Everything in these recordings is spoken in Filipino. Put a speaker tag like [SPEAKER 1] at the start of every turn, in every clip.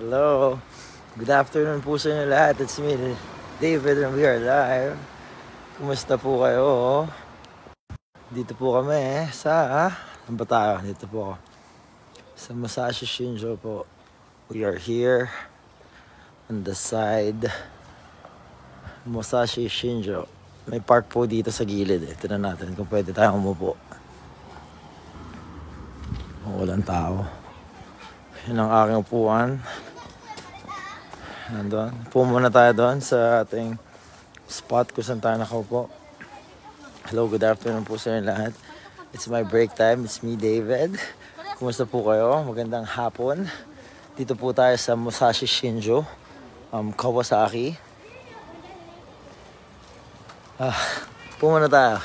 [SPEAKER 1] Hello. Good afternoon po sa inyo lahat. It's me, David, and we are live. Kumusta po kayo? Dito po kami sa... Saan ba tayo? Dito po. Sa Musashi Shinjo po. We are here on the side. Musashi Shinjo. May park po dito sa gilid eh. Tignan natin kung pwede tayong umupo. Walang tao. Yan ang aking upuan. Nandun. Upo muna tayo doon sa ating spot kung saan tayo nakaupo. Hello, good afternoon po sa inyo lahat. It's my break time. It's me, David. Kumusta po kayo? Magandang hapon. Dito po tayo sa Musashi Shinjo, Kawasaki. Upo muna tayo.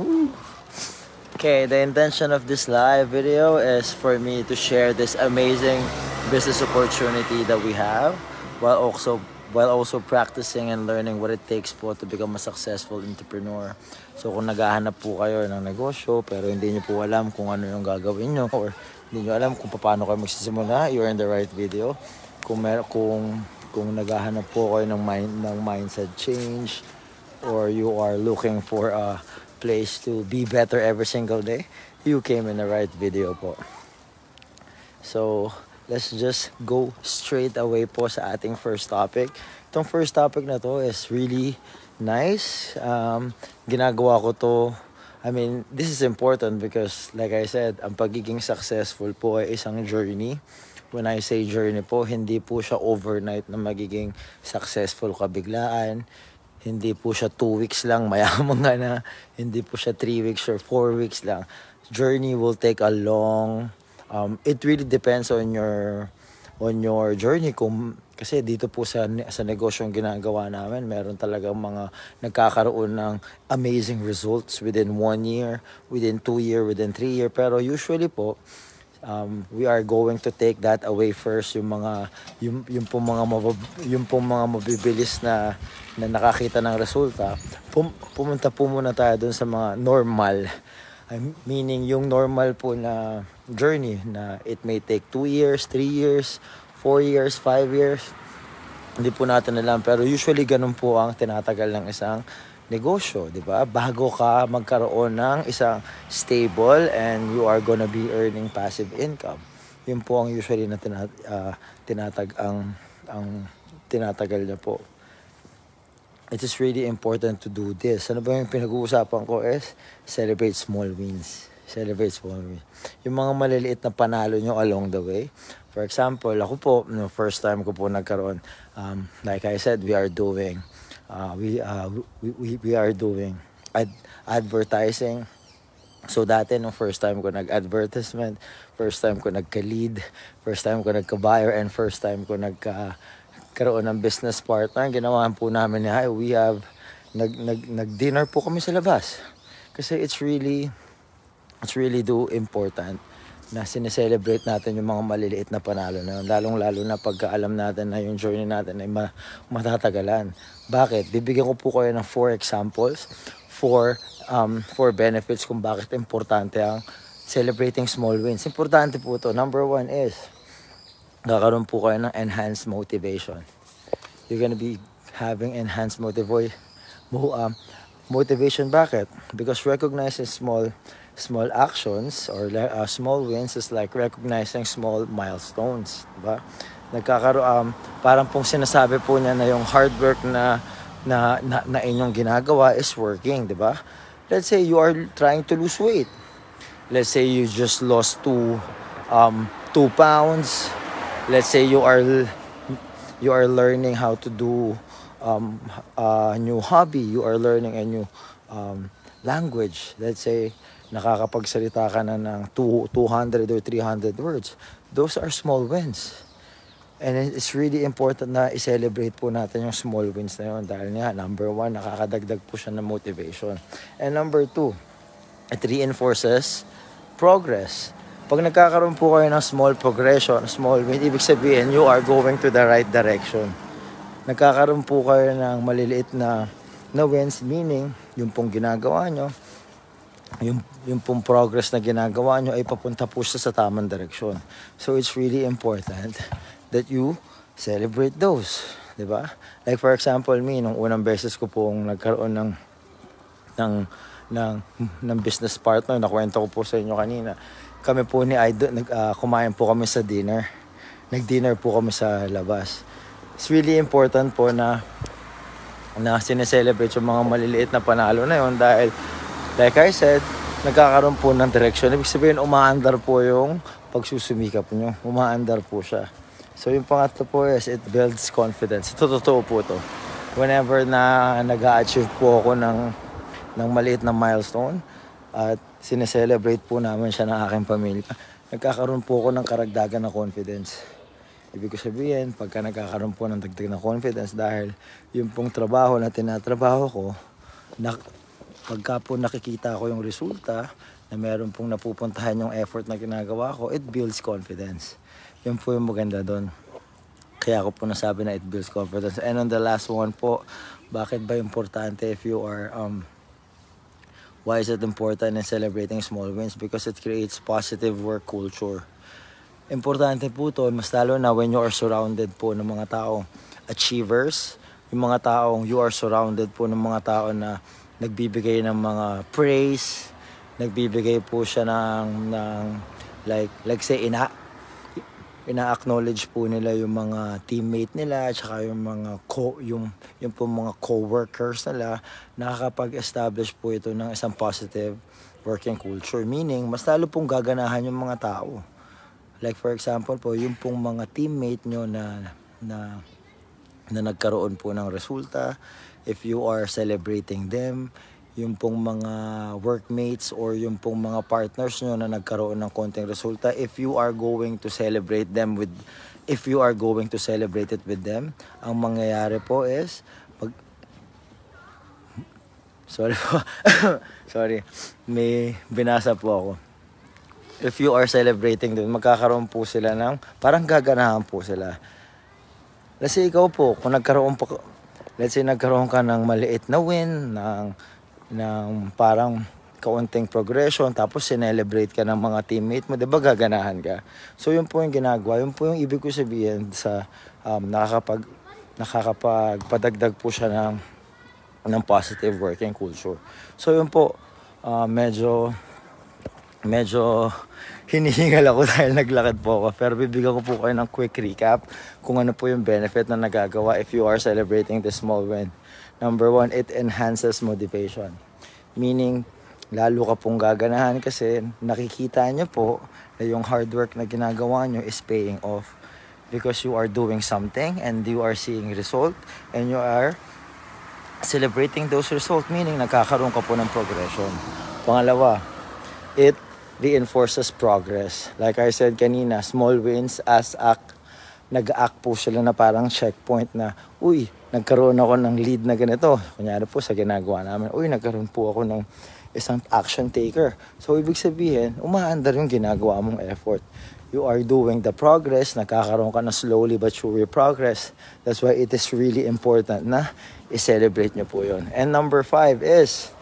[SPEAKER 1] Woo! Okay, the intention of this live video is for me to share this amazing business opportunity that we have while also practicing and learning what it takes po to become a successful entrepreneur. So kung naghahanap po kayo ng negosyo pero hindi niyo po alam kung ano yung gagawin niyo or hindi niyo alam kung paano kayo magsisimula, you're in the right video. Kung naghahanap po kayo ng mindset change or you are looking for a place to be better every single day, you came in the right video po. So let's just go straight away po sa ating first topic. Itong first topic na to is really nice. Ginagawa ko to, this is important because like I said, ang pagiging successful po ay isang journey. When I say journey po, hindi po siya overnight na magiging successful kabiglaan. Hindi po siya 2 weeks lang, mayaman ka na. Hindi po siya 3 weeks or 4 weeks lang. Journey will take a long... it really depends on your journey. Kasi dito po sa negosyong ginagawa namin, meron talagang mga nagkakaroon ng amazing results within 1 year, within 2 year, within 3 year. Pero usually po, we are going to take that away first, yung mga mabibilis na nakakita ng resulta. Pumunta po muna tayo dun sa mga normal. Meaning yung normal po na journey na it may take 2 years, 3 years, 4 years, 5 years. Hindi po natin alam. Pero usually ganun po ang tinatagal ng isang negosyo, di ba? Bago ka magkaroon ng isang stable and you are gonna be earning passive income. Yun po ang usually na tinatagal niya po. It is really important to do this. Ano ba yung pinag-uusapan ko is celebrate small wins. Celebrate small wins. Yung mga maliliit na panalo nyo along the way. For example, ako po, first time ko po nagkaroon, like I said, we are doing advertising. So dati nung first time ko nag-advertisement, first time ko nagka-lead, first time ko nagka-buyer, and first time ko nagkaroon ng business partner, ginawa po namin niya, nag-dinner po kami sa labas. Kasi it's really important na sineselebrate natin yung mga maliliit na panalo na yun. Lalong-lalo na pagka alam natin na yung journey natin ay matatagalan. Bakit? Bibigyan ko po kayo ng 4 examples, 4 benefits kung bakit importante ang celebrating small wins. Importante po ito. Number 1 is kakaroon po kayo ng enhanced motivation. You're gonna be having enhanced motivation. Bakit? Because recognizing small actions or small wins is like recognizing small milestones, diba? Parang pong sinasabi po niya na yung hard work na inyong ginagawa is working, diba? Let's say you are trying to lose weight. Let's say you just lost 2 pounds. Let's say you are learning how to do a new hobby. You are learning a new language. Let's say nakakapagsalita ka na ng 200 or 300 words. Those are small wins. And it's really important na i-celebrate po natin yung small wins na yun. Dahil nga, number 1, nakakadagdag po siya ng motivation. And number 2, it reinforces progress. Pag nagkakaroon po kayo ng small progression, small win, ibig sabihin, you are going to the right direction. Nagkakaroon po kayo ng maliliit na wins, meaning, yung pong ginagawa nyo, yung pong progress na ginagawa nyo ay papunta po siya sa tamang direksyon. So it's really important that you celebrate those, di ba? Like for example, me, nung unang beses ko pong nagkaroon ng ng business partner, nakwento ko po sa inyo kanina. Kami po ni Idol, kumain po kami sa dinner. Nag-dinner po kami sa labas. It's really important po na sineselebrate yung mga maliliit na panalo na yun dahil, like I said, nagkakaroon po ng direction. Ibig sabihin, umaandar po yung pagsusumikap nyo. Umaandar po siya. So yung pangatlo po is, it builds confidence. Ito, totoo po to. Whenever na nag-a-achieve po ako ng maliit na milestone at sineselebrate po namin siya ng aking pamilya, nagkakaroon po ako ng karagdagan na confidence. Ibig ko sabihin, pagka nagkakaroon po ng dagdag na confidence dahil yung pong trabaho na tinatrabaho ko, pagka po nakikita ko yung resulta na meron pong napupuntahan yung effort na ginagawa ko, it builds confidence. Yun po yung maganda doon. Kaya ako po nasabi na it builds confidence. And on the last one po, bakit ba importante if you are, why is it important in celebrating small wins? Because it creates positive work culture. Importante po to, mas lalo na when you are surrounded po ng mga taong achievers, yung mga taong you are surrounded po ng mga tao na nagbibigay ng mga praise, nagbibigay po siya ng like say ina-acknowledge po nila yung mga teammate nila at saka yung mga yung po mga co-workers nila, nakakapag-establish po ito ng isang positive working culture, meaning mas lalo pong gaganahan yung mga tao. Like for example po, yung pong mga teammate nyo na nagkaroon po ng resulta, if you are celebrating them, yung pong mga workmates or yung pong mga partners nyo na nagkaroon ng konting resulta, if you are going to celebrate it with them, ang mangyayari po is, sorry, may binasa po ako. If you are celebrating them, magkakaroon po sila ng, parang gaganahan po sila. Let's say ikaw po, kung nagkaroon ka ng maliit na win, ng parang kaunting progression, tapos sinelebrate ka ng mga teammate mo, diba gaganahan ka? So yun po yung ginagawa, yun po yung ibig ko sabihin sa nakakapagpadagdag po siya ng positive working culture. So yun po, medyo hinihingal ako dahil naglakad po ako. Pero bibigyan ko po kayo ng quick recap kung ano po yung benefit na nagagawa if you are celebrating this small win. Number 1, it enhances motivation. Meaning, lalo ka pong gaganahan kasi nakikita nyo po na yung hard work na ginagawa nyo is paying off. Because you are doing something and you are seeing result and you are celebrating those results, meaning nagkakaroon ka po ng progression. Pangalawa, it reinforces progress. Like I said kanina, small wins nag-act po sila na parang checkpoint na, uy, nagkaroon ako ng lead na ganito. Kunyari po sa ginagawa namin, uy, nagkaroon po ako ng isang action taker. So, ibig sabihin, umaandar yung ginagawa mong effort. You are doing the progress, nagkakaroon ka na slowly but surely progress. That's why it is really important na i-celebrate nyo po yun. And number 3 is,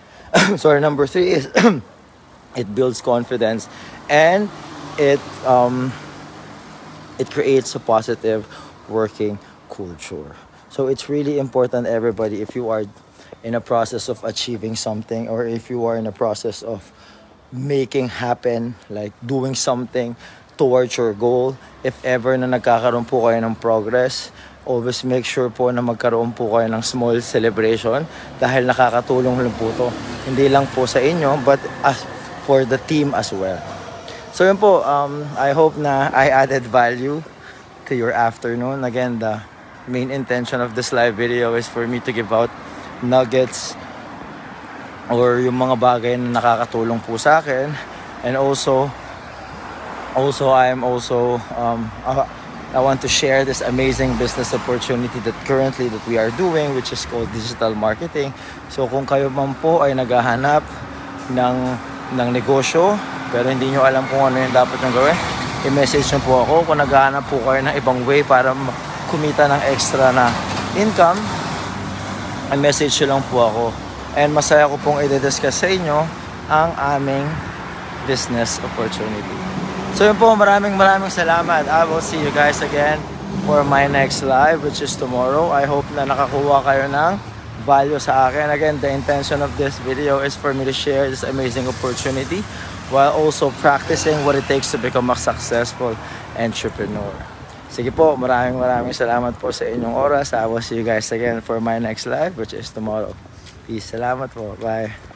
[SPEAKER 1] it builds confidence and it creates a positive working culture. So it's really important, everybody, if you are in a process of achieving something or if you are in a process of making happen, like doing something towards your goal, if ever na nagkakaroon po kayo ng progress, always make sure po na magkaroon po kayo ng small celebration dahil nakakatulong lang po to. Hindi lang po sa inyo, but for the team as well. So yun po, I hope na I added value to your afternoon. Again, the main intention of this live video is for me to give out nuggets or yung mga bagay na nakakatulong po sa akin. And also I want to share this amazing business opportunity that we are doing, which is called digital marketing. So kung kayo man po ay naghahanap ng negosyo, pero hindi nyo alam kung ano yung dapat nyo gawin, i-message nyo po ako. Kung naghahanap po kayo ng ibang way para kumita ng extra na income, i-message nyo lang po ako. And masaya ko pong i-discuss sa inyo ang aming business opportunity. So yun po, maraming salamat. I will see you guys again for my next live, which is tomorrow. I hope na nakakuha kayo ng value sa akin. Again, the intention of this video is for me to share this amazing opportunity while also practicing what it takes to become a successful entrepreneur. Sige po, maraming salamat po sa inyong oras. I will see you guys again for my next live, which is tomorrow. Peace. Salamat po. Bye.